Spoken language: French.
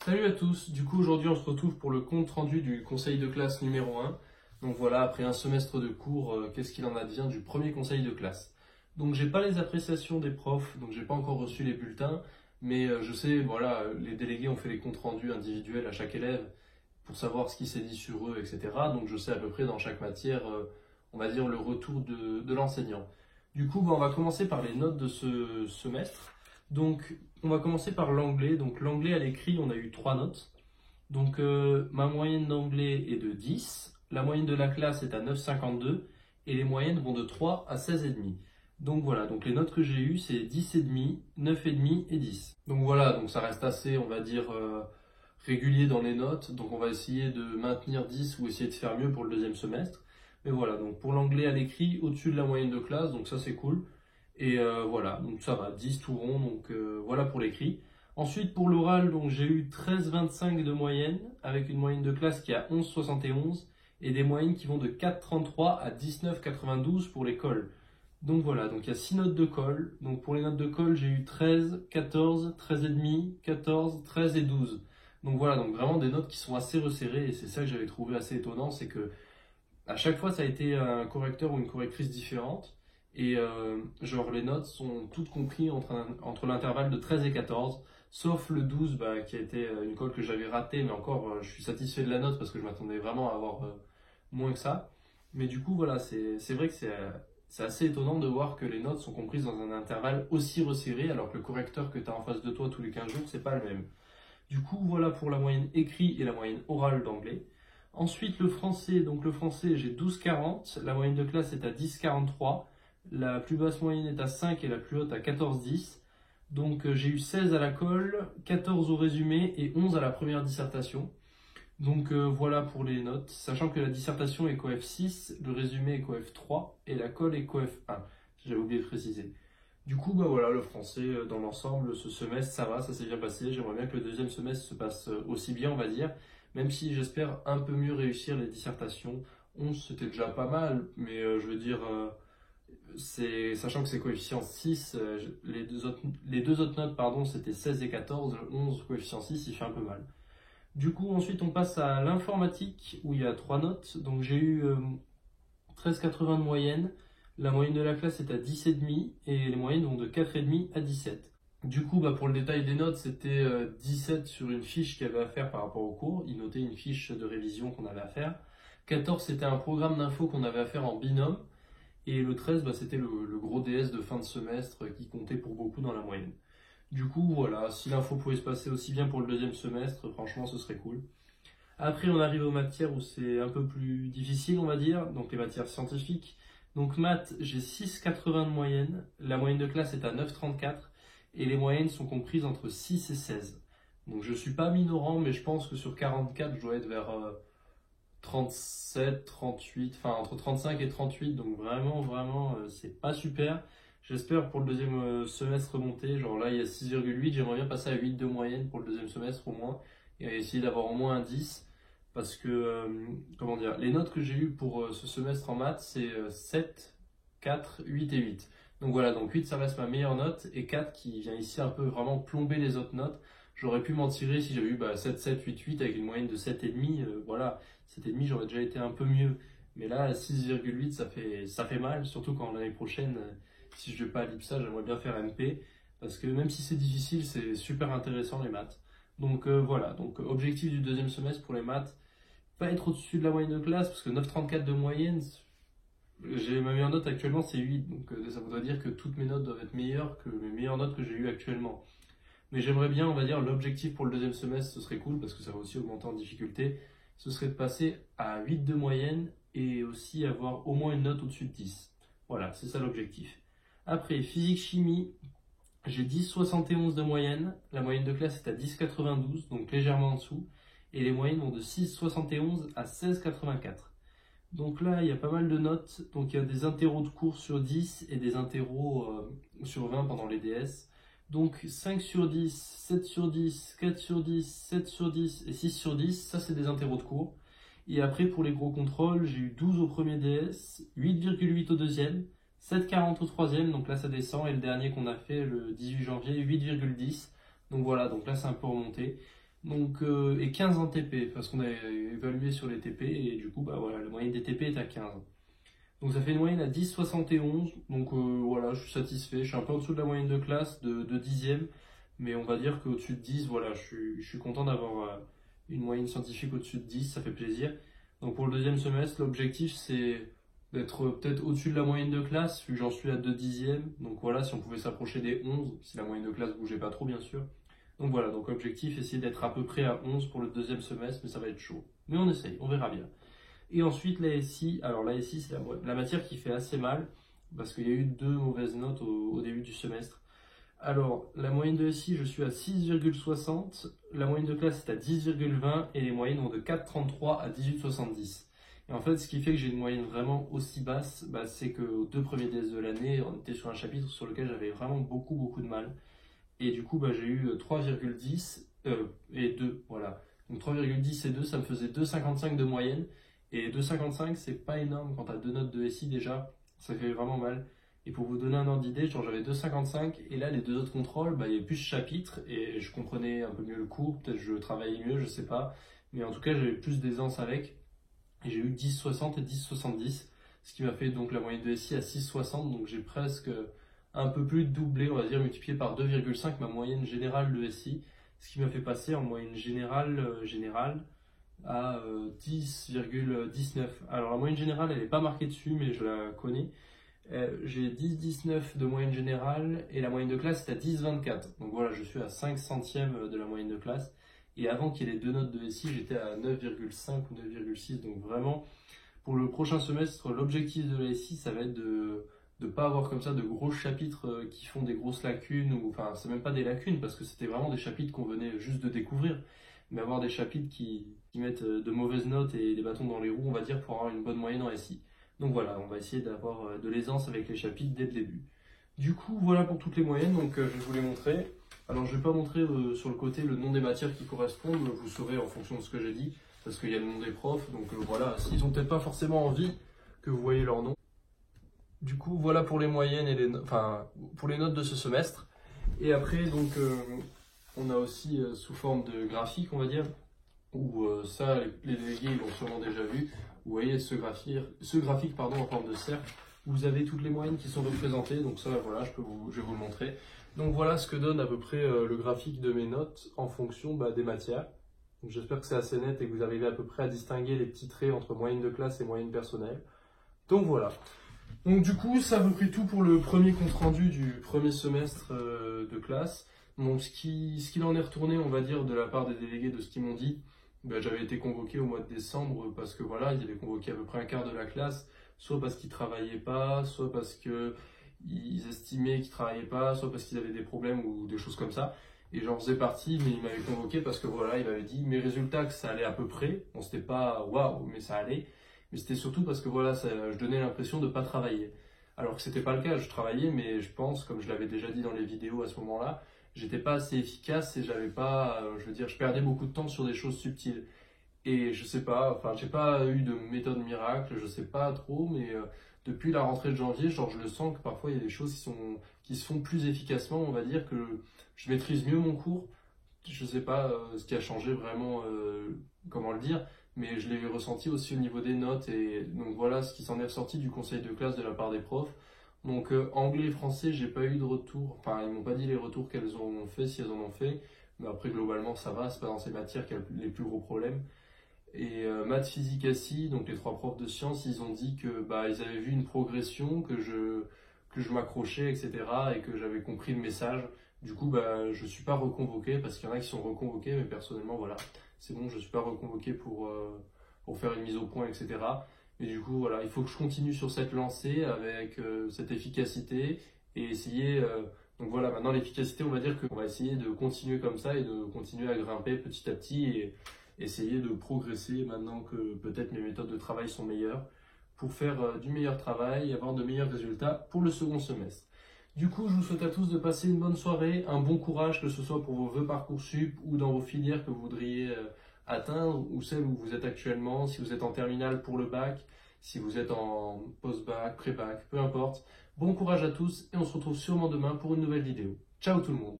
Salut à tous, du coup aujourd'hui on se retrouve pour le compte rendu du conseil de classe numéro 1. Donc voilà, après un semestre de cours, qu'est-ce qu'il en advient du premier conseil de classe? Donc j'ai pas les appréciations des profs, donc j'ai pas encore reçu les bulletins, mais je sais, voilà, les délégués ont fait les comptes rendus individuels à chaque élève pour savoir ce qui s'est dit sur eux, etc. Donc je sais à peu près dans chaque matière, on va dire le retour de l'enseignant. Du coup, on va commencer par les notes de ce semestre. Donc on va commencer par l'anglais. Donc l'anglais à l'écrit, on a eu 3 notes. Donc ma moyenne d'anglais est de 10. La moyenne de la classe est à 9,52 et les moyennes vont de 3 à 16,5. Donc voilà, donc les notes que j'ai eues, c'est 10,5, 9,5 et 10. Donc voilà, donc ça reste assez, on va dire, régulier dans les notes. Donc on va essayer de maintenir 10 ou essayer de faire mieux pour le deuxième semestre. Mais voilà, donc pour l'anglais à l'écrit, au-dessus de la moyenne de classe, donc ça c'est cool. Et voilà, donc ça va, 10 tout rond, donc voilà pour l'écrit. Ensuite, pour l'oral, donc j'ai eu 13,25 de moyenne, avec une moyenne de classe qui est à 11,71 et des moyennes qui vont de 4,33 à 19,92 pour les cols. Donc voilà, donc il y a 6 notes de colle. Donc pour les notes de colle, j'ai eu 13, 14, 13,5, 14, 13 et 12. Donc voilà, donc vraiment des notes qui sont assez resserrées et c'est ça que j'avais trouvé assez étonnant, c'est que à chaque fois ça a été un correcteur ou une correctrice différente et genre les notes sont toutes comprises entre l'intervalle de 13 et 14, sauf le 12 qui a été une colle que j'avais ratée, mais encore je suis satisfait de la note parce que je m'attendais vraiment à avoir moins que ça. Mais du coup voilà, c'est vrai que c'est assez étonnant de voir que les notes sont comprises dans un intervalle aussi resserré alors que le correcteur que tu as en face de toi tous les 15 jours, c'est pas le même. Du coup, voilà pour la moyenne écrite et la moyenne orale d'anglais. Ensuite, le français. Donc le français, j'ai 12,40. La moyenne de classe est à 10,43. La plus basse moyenne est à 5 et la plus haute à 14,10. Donc j'ai eu 16 à la colle, 14 au résumé et 11 à la première dissertation. Donc voilà pour les notes, sachant que la dissertation est coef 6, le résumé est coef 3 et la colle est coef 1. J'avais oublié de préciser. Du coup, voilà, le français dans l'ensemble, ce semestre, ça va, ça s'est bien passé. J'aimerais bien que le deuxième semestre se passe aussi bien, on va dire, même si j'espère un peu mieux réussir les dissertations. 11, c'était déjà pas mal, mais je veux dire, sachant que c'est coefficient 6, les deux autres notes, pardon, c'était 16 et 14, 11 coefficient 6, il fait un peu mal. Du coup, ensuite, on passe à l'informatique, où il y a 3 notes. Donc j'ai eu 13,80 de moyenne. La moyenne de la classe est à 10,5 et les moyennes vont de 4,5 à 17. Du coup, pour le détail des notes, c'était 17 sur une fiche qu'il y avait à faire par rapport au cours. Il notait une fiche de révision qu'on avait à faire. 14, c'était un programme d'info qu'on avait à faire en binôme. Et le 13, c'était le gros DS de fin de semestre qui comptait pour beaucoup dans la moyenne. Du coup, voilà, si l'info pouvait se passer aussi bien pour le deuxième semestre, franchement, ce serait cool. Après, on arrive aux matières où c'est un peu plus difficile, on va dire, donc les matières scientifiques. Donc maths, j'ai 6,80 de moyenne, la moyenne de classe est à 9,34 et les moyennes sont comprises entre 6 et 16. Donc je suis pas minorant, mais je pense que sur 44, je dois être vers 37, 38, enfin entre 35 et 38, donc vraiment, c'est pas super. J'espère pour le deuxième semestre remonter, genre là il y a 6,8, j'aimerais bien passer à 8 de moyenne pour le deuxième semestre au moins, et essayer d'avoir au moins un 10, parce que, comment dire, les notes que j'ai eues pour ce semestre en maths, c'est 7, 4, 8 et 8. Donc voilà, donc 8 ça reste ma meilleure note, et 4 qui vient ici un peu vraiment plomber les autres notes. J'aurais pu m'en tirer si j'avais eu 7, 7, 8, 8 avec une moyenne de 7,5, voilà, 7,5 j'aurais déjà été un peu mieux. Mais là, 6,8 ça fait mal, surtout quand l'année prochaine, si je vais pas à l'IPSA, j'aimerais bien faire MP, parce que même si c'est difficile, c'est super intéressant les maths. Donc voilà, donc objectif du deuxième semestre pour les maths, pas être au-dessus de la moyenne de classe, parce que 9,34 de moyenne, ma meilleure note actuellement c'est 8, donc ça voudrait dire que toutes mes notes doivent être meilleures que mes meilleures notes que j'ai eues actuellement. Mais j'aimerais bien, on va dire, l'objectif pour le deuxième semestre, ce serait cool, parce que ça va aussi augmenter en difficulté, ce serait de passer à 8 de moyenne et aussi avoir au moins une note au-dessus de 10. Voilà, c'est ça l'objectif. Après, physique-chimie, j'ai 10,71 de moyenne. La moyenne de classe est à 10,92, donc légèrement en dessous. Et les moyennes vont de 6,71 à 16,84. Donc là, il y a pas mal de notes. Donc il y a des interros de cours sur 10 et des interros sur 20 pendant les DS. Donc 5 sur 10, 7 sur 10, 4 sur 10, 7 sur 10 et 6 sur 10, ça c'est des interros de cours. Et après pour les gros contrôles, j'ai eu 12 au premier DS, 8,8 au deuxième, 7,40 au troisième, donc là ça descend, et le dernier qu'on a fait le 18 janvier, 8,10. Donc voilà, donc là c'est un peu remonté. Donc, et 15 en TP, parce qu'on a évalué sur les TP, et du coup, bah voilà, la moyenne des TP est à 15. Donc ça fait une moyenne à 10,71, donc voilà, je suis satisfait. Je suis un peu en dessous de la moyenne de classe, de 10e, mais on va dire qu'au-dessus de 10, voilà, je suis content d'avoir une moyenne scientifique au-dessus de 10, ça fait plaisir. Donc pour le deuxième semestre, l'objectif c'est d'être peut-être au-dessus de la moyenne de classe, vu que j'en suis à 2 dixièmes. Donc voilà, si on pouvait s'approcher des 11, si la moyenne de classe bougeait pas trop bien sûr. Donc voilà, donc objectif, essayer d'être à peu près à 11 pour le deuxième semestre, mais ça va être chaud. Mais on essaye, on verra bien. Et ensuite, la SI. Alors, la SI, c'est la matière qui fait assez mal, parce qu'il y a eu 2 mauvaises notes au début du semestre. Alors, la moyenne de SI, je suis à 6,60, la moyenne de classe est à 10,20, et les moyennes vont de 4,33 à 18,70. Et en fait, ce qui fait que j'ai une moyenne vraiment aussi basse, bah, c'est qu'aux 2 premiers DS de l'année, on était sur un chapitre sur lequel j'avais vraiment beaucoup de mal. Et du coup, bah, j'ai eu 3,10 et 2, voilà. Donc 3,10 et 2, ça me faisait 2,55 de moyenne. Et 2,55, c'est pas énorme quand t'as 2 notes de SI déjà, ça fait vraiment mal. Et pour vous donner un ordre d'idée, genre j'avais 2,55 et là les 2 autres contrôles, bah, il y avait plus de chapitres et je comprenais un peu mieux le cours, peut-être je travaillais mieux, je sais pas. Mais en tout cas, j'avais plus d'aisance avec. Et j'ai eu 10,60 et 10,70, ce qui m'a fait donc la moyenne de SI à 6,60, donc j'ai presque un peu plus de doublé, on va dire, multiplié par 2,5 ma moyenne générale de SI, ce qui m'a fait passer en moyenne générale à 10,19. Alors la moyenne générale, elle n'est pas marquée dessus, mais je la connais. J'ai 10,19 de moyenne générale et la moyenne de classe est à 10,24. Donc voilà, je suis à 5 centièmes de la moyenne de classe. Et avant qu'il y ait les 2 notes de SI, j'étais à 9,5 ou 9,6. Donc vraiment, pour le prochain semestre, l'objectif de la SI, ça va être de ne pas avoir comme ça de gros chapitres qui font des grosses lacunes, ou enfin, c'est même pas des lacunes, parce que c'était vraiment des chapitres qu'on venait juste de découvrir, mais avoir des chapitres qui mettent de mauvaises notes et des bâtons dans les roues, on va dire, pour avoir une bonne moyenne en SI. Donc voilà, on va essayer d'avoir de l'aisance avec les chapitres dès le début. Du coup, voilà pour toutes les moyennes, donc je vais vous les montrer. Alors, je ne vais pas montrer sur le côté le nom des matières qui correspondent, vous saurez en fonction de ce que j'ai dit, parce qu'il y a le nom des profs, donc voilà, s'ils n'ont peut-être pas forcément envie que vous voyez leur nom. Du coup, voilà pour les moyennes et enfin, pour les notes de ce semestre. Et après, donc, on a aussi sous forme de graphique, on va dire, où ça, les délégués ils l'ont sûrement déjà vu. Vous voyez ce graphique pardon, en forme de cercle, où vous avez toutes les moyennes qui sont représentées. Donc ça, voilà, je vais vous le montrer. Donc voilà ce que donne à peu près le graphique de mes notes en fonction des matières. J'espère que c'est assez net et que vous arrivez à peu près à distinguer les petits traits entre moyenne de classe et moyenne personnelle. Donc voilà. Donc du coup, c'est à peu près tout pour le premier compte rendu du premier semestre de classe. Donc ce qu'il en est retourné, on va dire, de la part des délégués de ce qu'ils m'ont dit, ben, j'avais été convoqué au mois de décembre parce que voilà, ils avaient convoqué à peu près un quart de la classe, soit parce qu'ils travaillaient pas, soit parce qu'ils estimaient qu'ils travaillaient pas, soit parce qu'ils avaient des problèmes ou des choses comme ça. Et j'en faisais partie, mais ils m'avaient convoqué parce que voilà, ils m'avaient dit mes résultats que ça allait à peu près. Bon, c'était pas waouh, mais ça allait. Mais c'était surtout parce que voilà, je donnais l'impression de ne pas travailler. Alors que c'était pas le cas, je travaillais, mais je pense, comme je l'avais déjà dit dans les vidéos à ce moment-là, j'étais pas assez efficace et j'avais pas, je veux dire, je perdais beaucoup de temps sur des choses subtiles. Et je sais pas, enfin, j'ai pas eu de méthode miracle, je sais pas trop, mais depuis la rentrée de janvier, genre, je le sens que parfois il y a des choses qui se font plus efficacement, on va dire, que je maîtrise mieux mon cours. Je sais pas ce qui a changé vraiment, comment le dire, mais je l'ai ressenti aussi au niveau des notes. Et donc voilà ce qui s'en est ressorti du conseil de classe de la part des profs. Donc anglais et français, j'ai pas eu de retour. Enfin, ils m'ont pas dit les retours qu'elles ont fait, si elles en ont fait. Mais après, globalement, ça va. C'est pas dans ces matières qu'il y a les plus gros problèmes. Et maths, physique, assis, donc les 3 profs de sciences, ils ont dit que bah ils avaient vu une progression, que je m'accrochais, etc. et que j'avais compris le message. Du coup, bah je suis pas reconvoqué parce qu'il y en a qui sont reconvoqués, mais personnellement, voilà, c'est bon, je suis pas reconvoqué pour faire une mise au point, etc. Mais du coup, voilà, il faut que je continue sur cette lancée avec cette efficacité et essayer. Donc voilà, maintenant l'efficacité, on va dire qu'on va essayer de continuer comme ça et de continuer à grimper petit à petit et essayer de progresser maintenant que peut-être mes méthodes de travail sont meilleures pour faire du meilleur travail et avoir de meilleurs résultats pour le second semestre. Du coup, je vous souhaite à tous de passer une bonne soirée, un bon courage, que ce soit pour vos vœux Parcoursup ou dans vos filières que vous voudriez atteindre ou celles où vous êtes actuellement, si vous êtes en terminale pour le bac, si vous êtes en post-bac, pré-bac, peu importe. Bon courage à tous et on se retrouve sûrement demain pour une nouvelle vidéo. Ciao tout le monde!